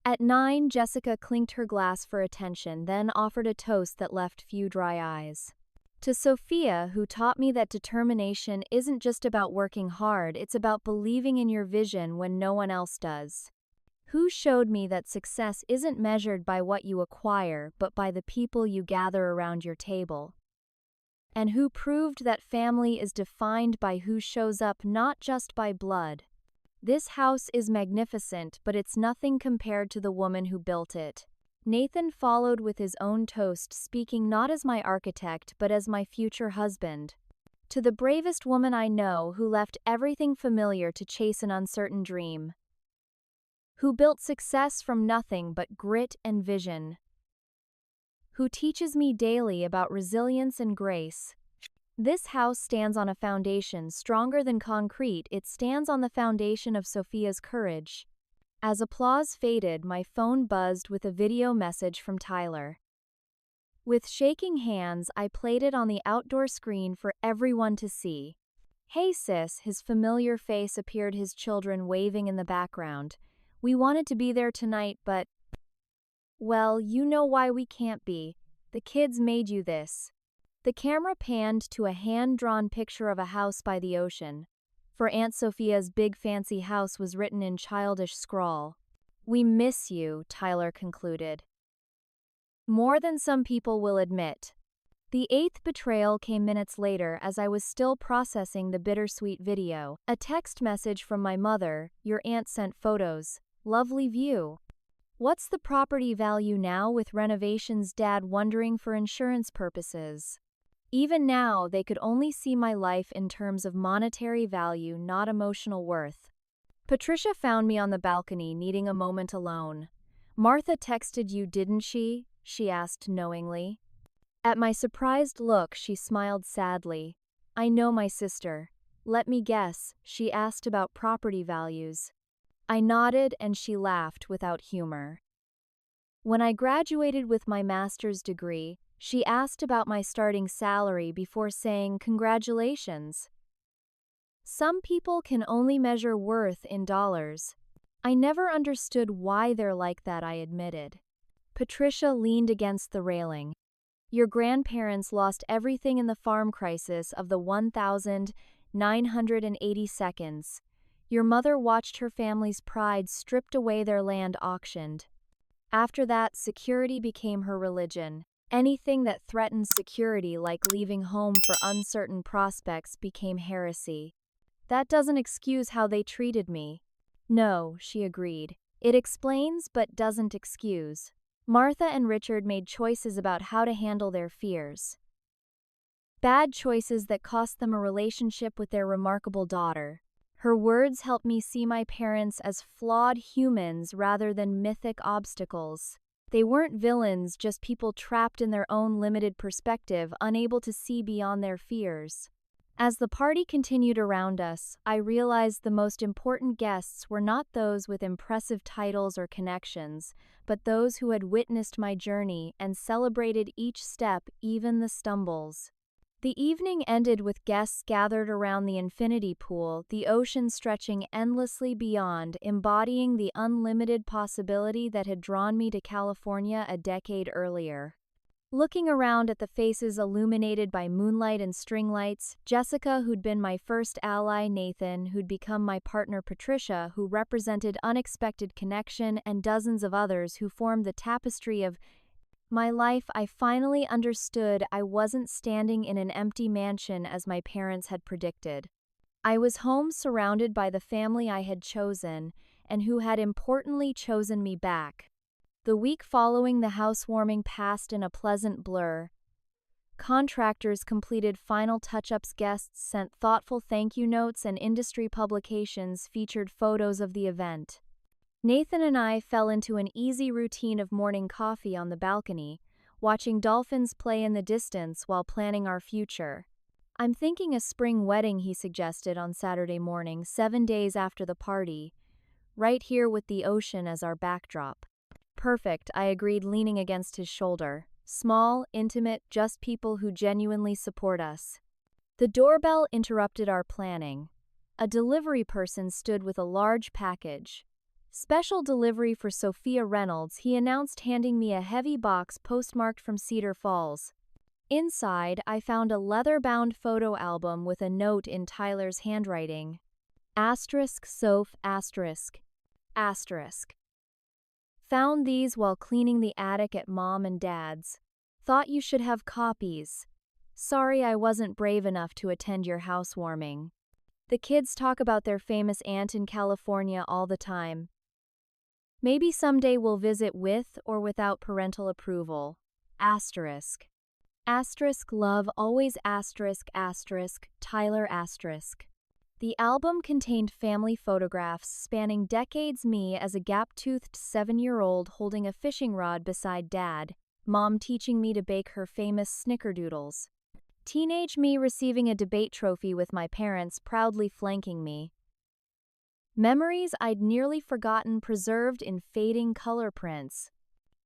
At 9, Jessica clinked her glass for attention, then offered a toast that left few dry eyes. "To Sophia, who taught me that determination isn't just about working hard, it's about believing in your vision when no one else does. Who showed me that success isn't measured by what you acquire, but by the people you gather around your table. And who proved that family is defined by who shows up, not just by blood. This house is magnificent, but it's nothing compared to the woman who built it." Nathan followed with his own toast, speaking not as my architect, but as my future husband. "To the bravest woman I know, who left everything familiar to chase an uncertain dream. Who built success from nothing but grit and vision. Who teaches me daily about resilience and grace. This house stands on a foundation stronger than concrete. It stands on the foundation of Sophia's courage." As applause faded, my phone buzzed with a video message from Tyler. With shaking hands, I played it on the outdoor screen for everyone to see. "Hey sis," his familiar face appeared, his children waving in the background. "We wanted to be there tonight, but... well, you know why we can't be. The kids made you this." The camera panned to a hand-drawn picture of a house by the ocean. For Aunt Sophia's big fancy house was written in childish scrawl. "We miss you," Tyler concluded. "More than some people will admit." The 8th betrayal came minutes later as I was still processing the bittersweet video. A text message from my mother. "Your aunt sent photos. Lovely view. What's the property value now with renovations?" Dad wondering for insurance purposes. Even now, they could only see my life in terms of monetary value, not emotional worth. Patricia found me on the balcony, needing a moment alone. "Martha texted you, didn't she?" she asked knowingly. At my surprised look, she smiled sadly. "I know my sister. Let me guess, she asked about property values." I nodded and she laughed without humor. When I graduated with my master's degree, she asked about my starting salary before saying congratulations. Some people can only measure worth in dollars. I never understood why they're like that, I admitted. Patricia leaned against the railing. Your grandparents lost everything in the farm crisis of the 1,980 seconds. Your mother watched her family's pride stripped away, their land auctioned. After that, security became her religion. Anything that threatened security, like leaving home for uncertain prospects, became heresy. That doesn't excuse how they treated me. No, she agreed. It explains but doesn't excuse. Martha and Richard made choices about how to handle their fears. Bad choices that cost them a relationship with their remarkable daughter. Her words helped me see my parents as flawed humans rather than mythic obstacles. They weren't villains, just people trapped in their own limited perspective, unable to see beyond their fears. As the party continued around us, I realized the most important guests were not those with impressive titles or connections, but those who had witnessed my journey and celebrated each step, even the stumbles. The evening ended with guests gathered around the infinity pool, the ocean stretching endlessly beyond, embodying the unlimited possibility that had drawn me to California a decade earlier. Looking around at the faces illuminated by moonlight and string lights, Jessica, who'd been my first ally, Nathan, who'd become my partner, Patricia, who represented unexpected connection, and dozens of others who formed the tapestry of my life, I finally understood I wasn't standing in an empty mansion as my parents had predicted. I was home, surrounded by the family I had chosen, and who had importantly chosen me back. The week following the housewarming passed in a pleasant blur. Contractors completed final touch-ups, guests sent thoughtful thank you notes, and industry publications featured photos of the event. Nathan and I fell into an easy routine of morning coffee on the balcony, watching dolphins play in the distance while planning our future. I'm thinking a spring wedding, he suggested on Saturday morning, 7 days after the party, right here with the ocean as our backdrop. Perfect, I agreed, leaning against his shoulder. Small, intimate, just people who genuinely support us. The doorbell interrupted our planning. A delivery person stood with a large package. Special delivery for Sophia Reynolds, he announced, handing me a heavy box postmarked from Cedar Falls. Inside, I found a leather-bound photo album with a note in Tyler's handwriting. Soph. Found these while cleaning the attic at Mom and Dad's. Thought you should have copies. Sorry I wasn't brave enough to attend your housewarming. The kids talk about their famous aunt in California all the time. Maybe someday we'll visit with or without parental approval. Love always Tyler . The album contained family photographs spanning decades, me as a gap-toothed 7-year-old holding a fishing rod beside Dad, Mom teaching me to bake her famous snickerdoodles. Teenage me receiving a debate trophy with my parents proudly flanking me. Memories I'd nearly forgotten preserved in fading color prints.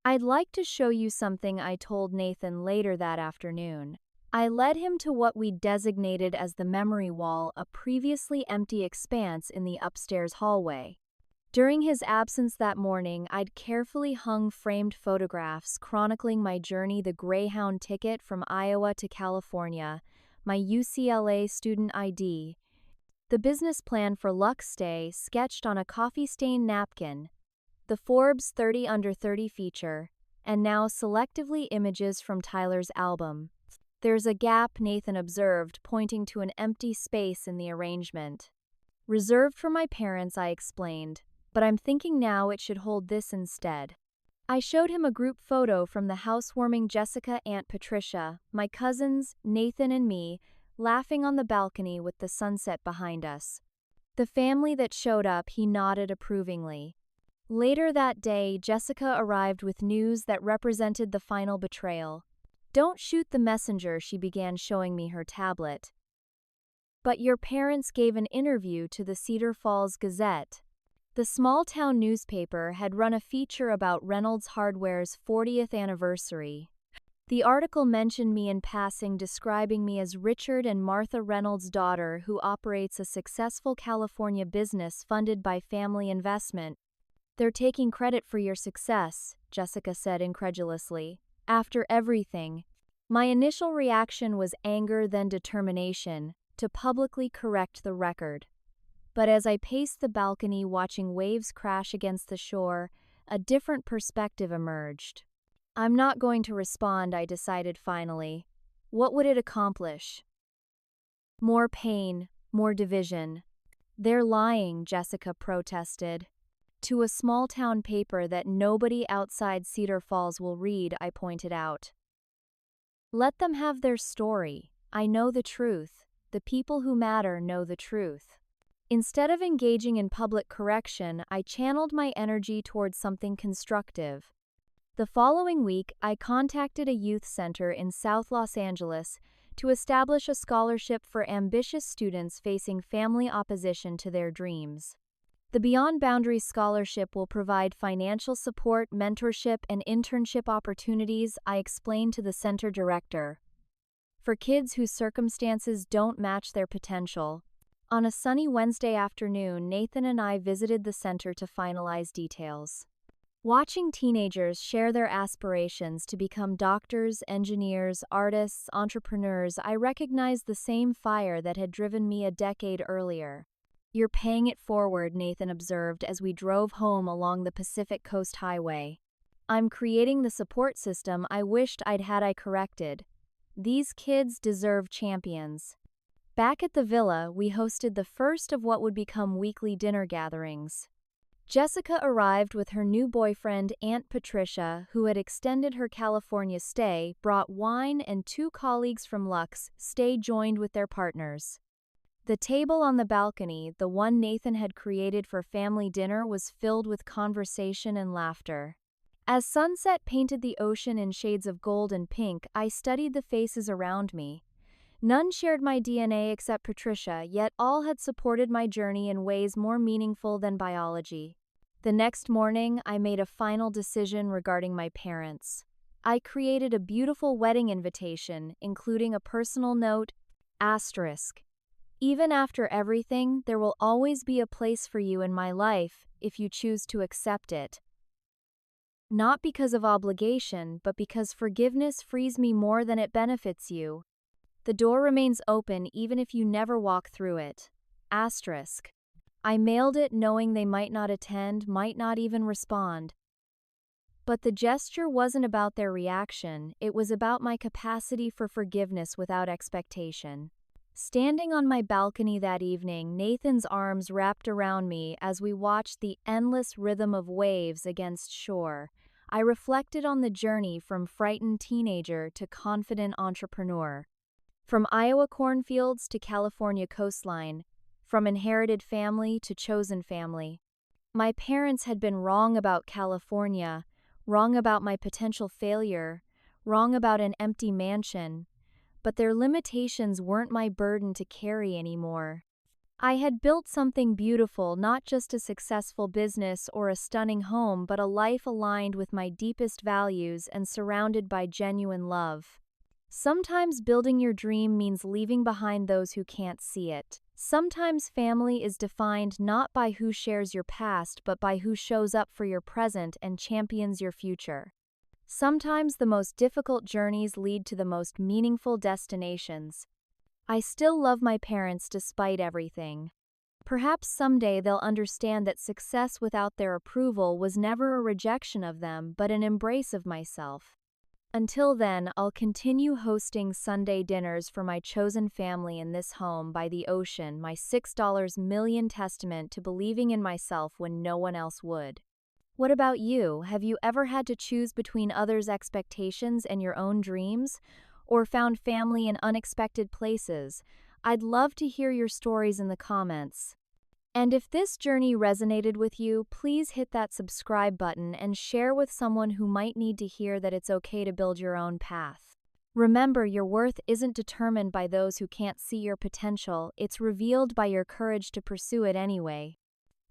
I'd like to show you something, I told Nathan later that afternoon. I led him to what we designated as the memory wall, a previously empty expanse in the upstairs hallway. During his absence that morning, I'd carefully hung framed photographs chronicling my journey: the Greyhound ticket from Iowa to California, my UCLA student ID, the business plan for Luck's stay sketched on a coffee-stained napkin, the Forbes 30 Under 30 feature, and now selectively images from Tyler's album. There's a gap, Nathan observed, pointing to an empty space in the arrangement. Reserved for my parents, I explained, but I'm thinking now it should hold this instead. I showed him a group photo from the housewarming: Jessica, Aunt Patricia, my cousins, Nathan and me, laughing on the balcony with the sunset behind us. The family that showed up, he nodded approvingly. Later that day, Jessica arrived with news that represented the final betrayal. Don't shoot the messenger, she began, showing me her tablet. But your parents gave an interview to the Cedar Falls Gazette. The small-town newspaper had run a feature about Reynolds Hardware's 40th anniversary. The article mentioned me in passing, describing me as Richard and Martha Reynolds' daughter who operates a successful California business funded by family investment. "They're taking credit for your success," Jessica said incredulously. "After everything." My initial reaction was anger, then determination to publicly correct the record. But as I paced the balcony watching waves crash against the shore, a different perspective emerged. "I'm not going to respond," I decided finally. What would it accomplish? More pain, more division. "They're lying," Jessica protested. "To a small-town paper that nobody outside Cedar Falls will read," I pointed out. "Let them have their story. I know the truth. The people who matter know the truth." Instead of engaging in public correction, I channeled my energy towards something constructive. The following week, I contacted a youth center in South Los Angeles to establish a scholarship for ambitious students facing family opposition to their dreams. The Beyond Boundaries Scholarship will provide financial support, mentorship, and internship opportunities, I explained to the center director, for kids whose circumstances don't match their potential. On a sunny Wednesday afternoon, Nathan and I visited the center to finalize details. Watching teenagers share their aspirations to become doctors, engineers, artists, entrepreneurs, I recognized the same fire that had driven me a decade earlier. "You're paying it forward," Nathan observed as we drove home along the Pacific Coast Highway. "I'm creating the support system I wished I corrected. These kids deserve champions." Back at the villa, we hosted the first of what would become weekly dinner gatherings. Jessica arrived with her new boyfriend, Aunt Patricia, who had extended her California stay, brought wine, and 2 colleagues from Lux Stay joined with their partners. The table on the balcony, the one Nathan had created for family dinner, was filled with conversation and laughter. As sunset painted the ocean in shades of gold and pink, I studied the faces around me. None shared my DNA except Patricia, yet all had supported my journey in ways more meaningful than biology. The next morning, I made a final decision regarding my parents. I created a beautiful wedding invitation, including a personal note, asterisk. "Even after everything, there will always be a place for you in my life, if you choose to accept it. Not because of obligation, but because forgiveness frees me more than it benefits you. The door remains open even if you never walk through it. Asterisk." I mailed it knowing they might not attend, might not even respond. But the gesture wasn't about their reaction, it was about my capacity for forgiveness without expectation. Standing on my balcony that evening, Nathan's arms wrapped around me as we watched the endless rhythm of waves against shore. I reflected on the journey from frightened teenager to confident entrepreneur. From Iowa cornfields to California coastline, from inherited family to chosen family. My parents had been wrong about California, wrong about my potential failure, wrong about an empty mansion, but their limitations weren't my burden to carry anymore. I had built something beautiful, not just a successful business or a stunning home, but a life aligned with my deepest values and surrounded by genuine love. Sometimes building your dream means leaving behind those who can't see it. Sometimes family is defined not by who shares your past, but by who shows up for your present and champions your future. Sometimes the most difficult journeys lead to the most meaningful destinations. I still love my parents despite everything. Perhaps someday they'll understand that success without their approval was never a rejection of them, but an embrace of myself. Until then, I'll continue hosting Sunday dinners for my chosen family in this home by the ocean, my $6 million testament to believing in myself when no one else would. What about you? Have you ever had to choose between others' expectations and your own dreams? Or found family in unexpected places? I'd love to hear your stories in the comments. And if this journey resonated with you, please hit that subscribe button and share with someone who might need to hear that it's okay to build your own path. Remember, your worth isn't determined by those who can't see your potential, it's revealed by your courage to pursue it anyway.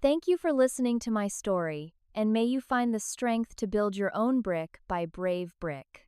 Thank you for listening to my story, and may you find the strength to build your own brick by Brave Brick.